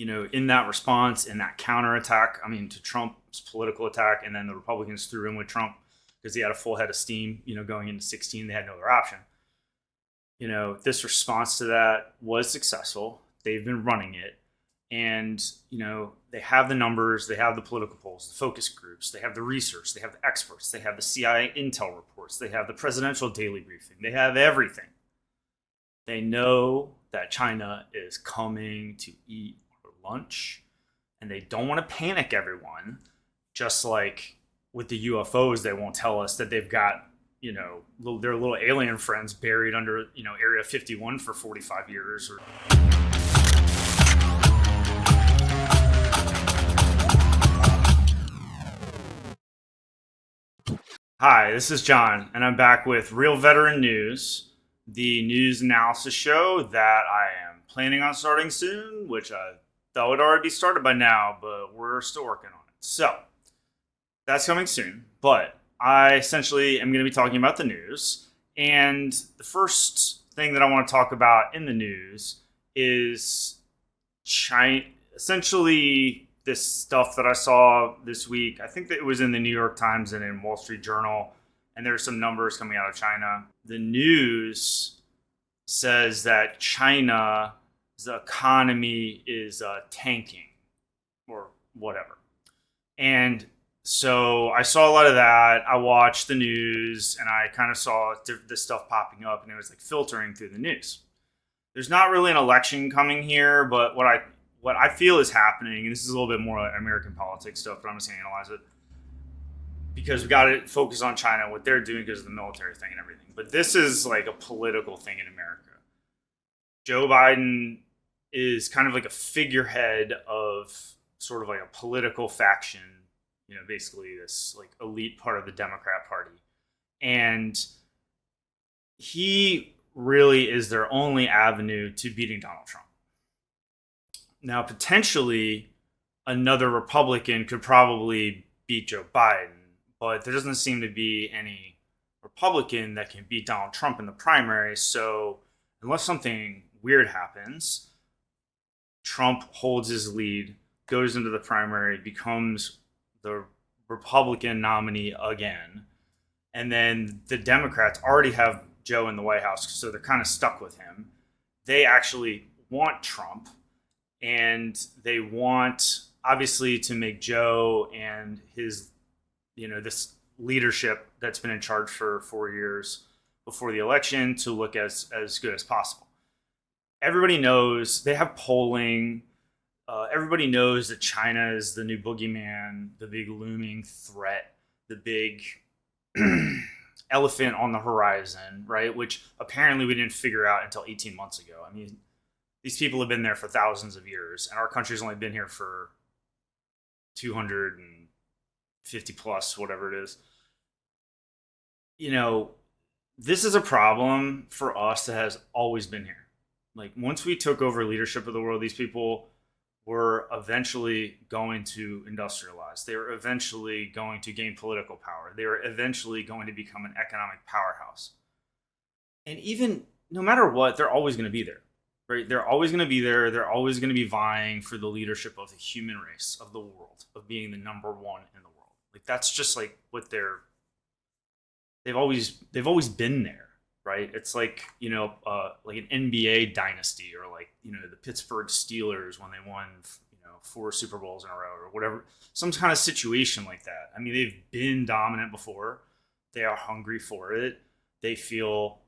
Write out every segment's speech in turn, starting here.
in that response, in that counterattack, I mean, to Trump's political attack, and then the Republicans threw in with Trump because he had a full head of steam, going into 16, they had no other option. This response to that was successful. They've been running it. And, they have the numbers, they have the political polls, the focus groups, they have the research, they have the experts, they have the CIA intel reports, they have the presidential daily briefing, they have everything. They know that China is coming to eat our lunch, and they don't want to panic everyone, just like with the UFOs, they won't tell us that they've got, their little alien friends buried under, Area 51 for 45 years. Hi, this is John, and I'm back with Real Veteran News, the news analysis show that I am planning on starting soon, which I thought would already be started by now, but we're still working on it. So, that's coming soon, but I essentially am going to be talking about the news, and the first thing that I want to talk about in the news is China, essentially this stuff that I saw this week. I think that it was in the New York Times and in Wall Street Journal, and there's some numbers coming out of China. The news says that China's economy is tanking or whatever. And so I saw a lot of that. I watched the news and I kind of saw this stuff popping up, and it was like filtering through the news. There's not really an election coming here, but what I feel is happening, and this is a little bit more like American politics stuff, but I'm just going to analyze it because we got to focus on China, what they're doing because of the military thing and everything. But this is like a political thing in America. Joe Biden is kind of like a figurehead of sort of like a political faction, basically this like elite part of the Democrat Party. And he really is their only avenue to beating Donald Trump. Now, potentially, another Republican could probably beat Joe Biden, but there doesn't seem to be any Republican that can beat Donald Trump in the primary. So, unless something weird happens, Trump holds his lead, goes into the primary, becomes the Republican nominee again, and then the Democrats already have Joe in the White House, so they're kind of stuck with him. They actually want Trump. And they want, obviously, to make Joe and his, this leadership that's been in charge for 4 years before the election to look as good as possible. Everybody knows, they have polling. Everybody knows that China is the new boogeyman, the big looming threat, the big elephant on the horizon, right? Which apparently we didn't figure out until 18 months ago. I mean, these people have been there for thousands of years, and our country's only been here for 250 plus, whatever it is. This is a problem for us that has always been here. Like, once we took over leadership of the world, these people were eventually going to industrialize. They were eventually going to gain political power. They were eventually going to become an economic powerhouse. And even no matter what, they're always going to be there. Right? They're always going to be there. They're always going to be vying for the leadership of the human race, of the world, of being the number one in the world. Like, that's just like what they've always been there, right? It's like, like an NBA dynasty, or like, the Pittsburgh Steelers when they won, 4 Super Bowls in a row or whatever, some kind of situation like that. I mean, they've been dominant before. They are hungry for it. They feel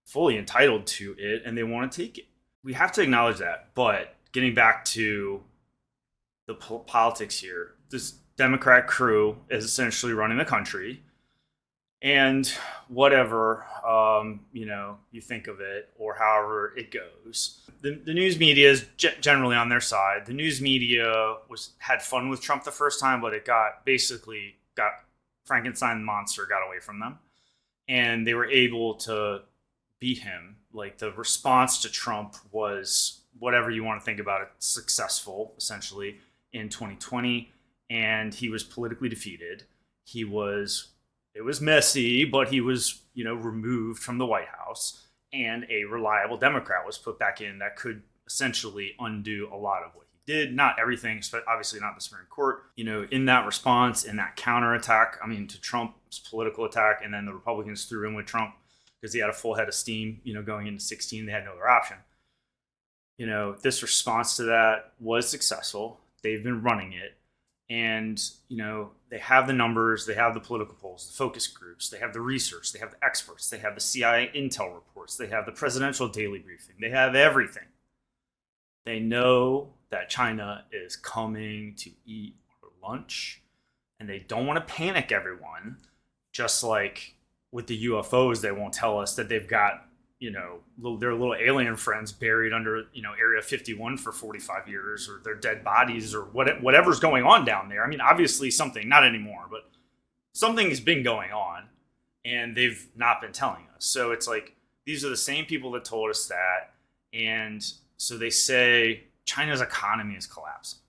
fully entitled to it, and they want to take it. We have to acknowledge that. But getting back to the politics here, this Democrat crew is essentially running the country. And whatever, you think of it, or however it goes, the news media is generally on their side. The news media had fun with Trump the first time, but it got Frankenstein monster got away from them. And they were able to beat him. Like, the response to Trump was, whatever you want to think about it, successful, essentially, in 2020. And he was politically defeated. It was messy, but he was, removed from the White House. And a reliable Democrat was put back in that could essentially undo a lot of what he did. Not everything, but obviously not the Supreme Court. In that response, in that counterattack, to Trump's political attack, and then the Republicans threw in with Trump because he had a full head of steam, going into 16, they had no other option. This response to that was successful. They've been running it. And, they have the numbers, they have the political polls, the focus groups, they have the research, they have the experts, they have the CIA intel reports, they have the presidential daily briefing, they have everything. They know that China is coming to eat our lunch, and they don't want to panic everyone, just like with the UFOs, they won't tell us that they've got their little alien friends buried under, Area 51 for 45 years, or their dead bodies, or whatever's going on down there. Obviously something, not anymore, but something has been going on, and they've not been telling us. So it's like, these are the same people that told us that. And so they say China's economy is collapsing.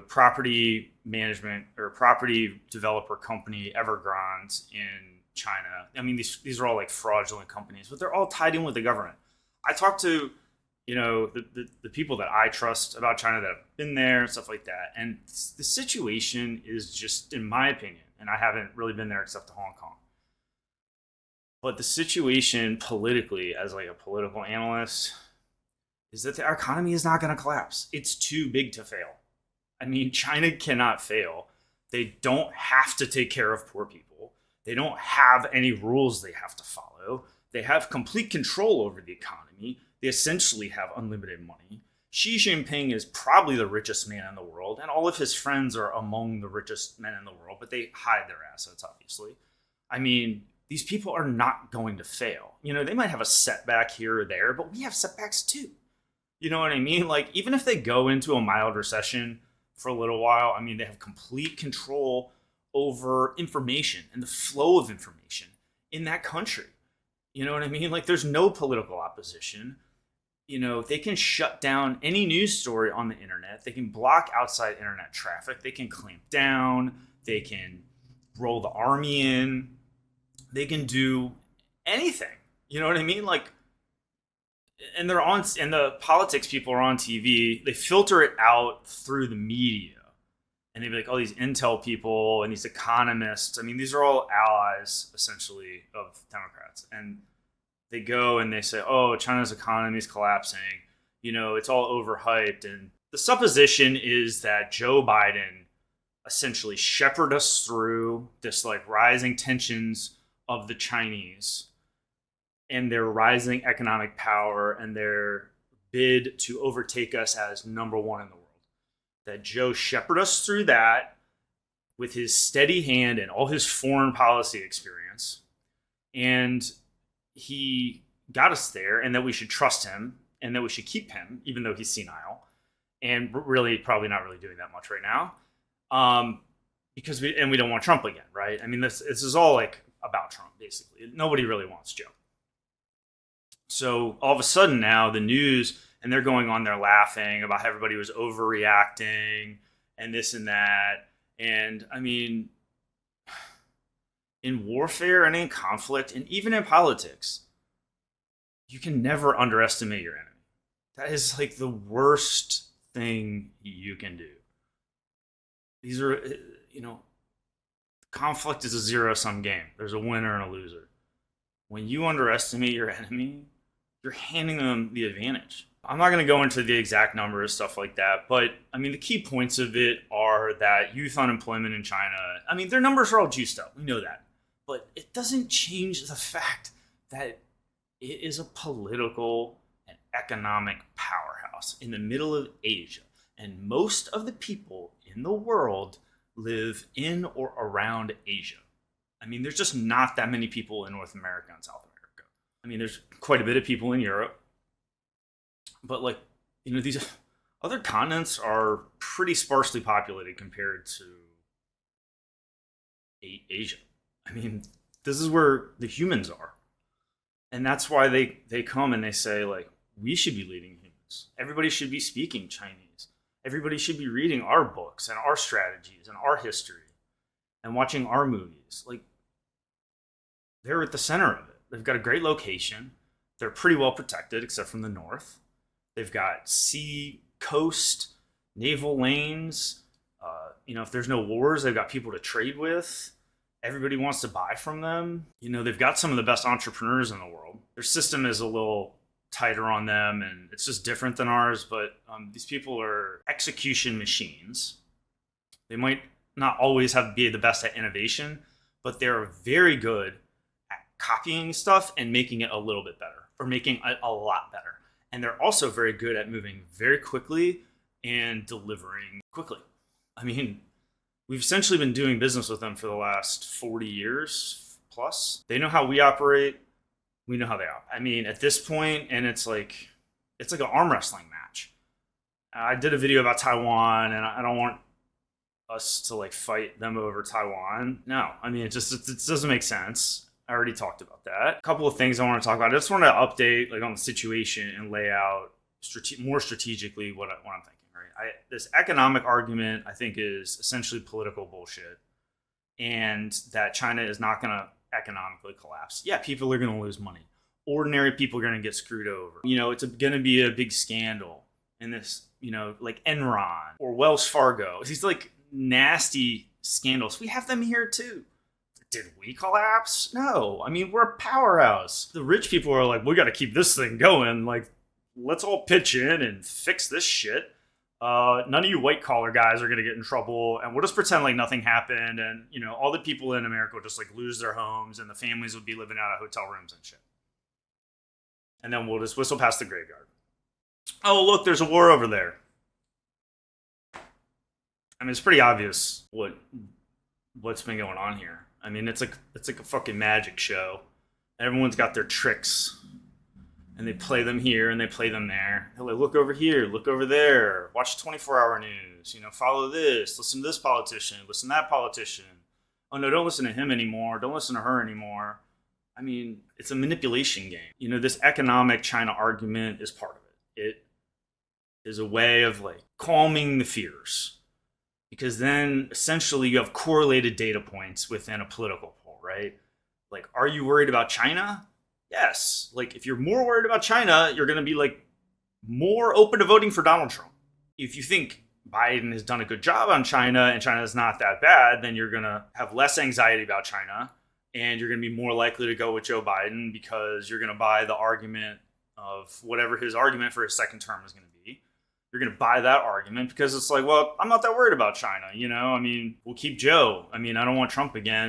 Property management or property developer company Evergrande in China. These are all like fraudulent companies, but they're all tied in with the government. I talked to, the people that I trust about China that have been there and stuff like that. And the situation is just, in my opinion, and I haven't really been there except to Hong Kong, but the situation politically, as like a political analyst, is that our economy is not going to collapse. It's too big to fail. China cannot fail. They don't have to take care of poor people. They don't have any rules they have to follow. They have complete control over the economy. They essentially have unlimited money. Xi Jinping is probably the richest man in the world, and all of his friends are among the richest men in the world, but they hide their assets, obviously. These people are not going to fail. They might have a setback here or there, but we have setbacks too. You know what I mean? Like, even if they go into a mild recession for a little while, they have complete control over information and the flow of information in that country. You know what I mean? Like, there's no political opposition. They can shut down any news story on the internet. They can block outside internet traffic. They can clamp down. They can roll the army in. They can do anything. You know what I mean? Like, and the politics people are on TV. They filter it out through the media. And they'd be like, oh, these intel people and these economists. These are all allies, essentially, of Democrats. And they go and they say, oh, China's economy is collapsing. It's all overhyped. And the supposition is that Joe Biden essentially shepherded us through this like rising tensions of the Chinese and their rising economic power and their bid to overtake us as number one in the world. That Joe shepherded us through that with his steady hand and all his foreign policy experience. And he got us there, and that we should trust him and that we should keep him, even though he's senile and really probably not really doing that much right now. Because we don't want Trump again, right? This is all like about Trump, basically. Nobody really wants Joe. So all of a sudden now the news, and they're going on there laughing about how everybody was overreacting and this and that. And in warfare and in conflict and even in politics, you can never underestimate your enemy. That is like the worst thing you can do. These are, conflict is a zero-sum game. There's a winner and a loser. When you underestimate your enemy, you're handing them the advantage. I'm not going to go into the exact numbers, stuff like that, but the key points of it are that youth unemployment in China, their numbers are all juiced up. We know that. But it doesn't change the fact that it is a political and economic powerhouse in the middle of Asia. And most of the people in the world live in or around Asia. There's just not that many people in North America and South America. There's quite a bit of people in Europe. But these other continents are pretty sparsely populated compared to Asia. This is where the humans are. And that's why they come and they say, like, we should be leading humans. Everybody should be speaking Chinese. Everybody should be reading our books and our strategies and our history and watching our movies. Like, they're at the center of it. They've got a great location. They're pretty well protected, except from the north. They've got sea, coast, naval lanes. If there's no wars, they've got people to trade with. Everybody wants to buy from them. They've got some of the best entrepreneurs in the world. Their system is a little tighter on them, and it's just different than ours. But these people are execution machines. They might not always have to be the best at innovation, but they're very good at copying stuff and making it a little bit better, or making it a lot better. And they're also very good at moving very quickly and delivering quickly. I mean, we've essentially been doing business with them for the last 40 years plus. They know how we operate. We know how they operate. I mean, at this point, and it's like an arm wrestling match. I did a video about Taiwan, and I don't want us to like fight them over Taiwan. No, I mean, it doesn't make sense. I already talked about that. A couple of things I want to talk about. I just want to update like on the situation and lay out more strategically what I'm thinking. Right, this economic argument I think is essentially political bullshit, and that China is not going to economically collapse. Yeah, people are going to lose money. Ordinary people are going to get screwed over. It's going to be a big scandal in this. Like Enron or Wells Fargo. These like nasty scandals. We have them here too. Did we collapse? No. I mean, we're a powerhouse. The rich people are like, we got to keep this thing going. Like, let's all pitch in and fix this shit. None of you white collar guys are going to get in trouble, and we'll just pretend like nothing happened. And, all the people in America will just like lose their homes, and the families will be living out of hotel rooms and shit. And then we'll just whistle past the graveyard. Oh, look, there's a war over there. I mean, it's pretty obvious what's been going on here. I mean, it's like a fucking magic show. Everyone's got their tricks, and they play them here and they play them there. They're like, look over here, look over there, watch 24-hour news, follow this, listen to this politician, listen to that politician. Oh no, don't listen to him anymore, don't listen to her anymore. I mean, it's a manipulation game. This economic China argument is part of it. It is a way of like calming the fears, because then essentially you have correlated data points within a political poll, right? Like, are you worried about China? Yes. Like, if you're more worried about China, you're going to be like more open to voting for Donald Trump. If you think Biden has done a good job on China and China is not that bad, then you're going to have less anxiety about China, and you're going to be more likely to go with Joe Biden because you're going to buy the argument of whatever his argument for his second term is going to be. You're going to buy that argument because it's like, well, I'm not that worried about China. I mean, we'll keep Joe. I mean, I don't want Trump again.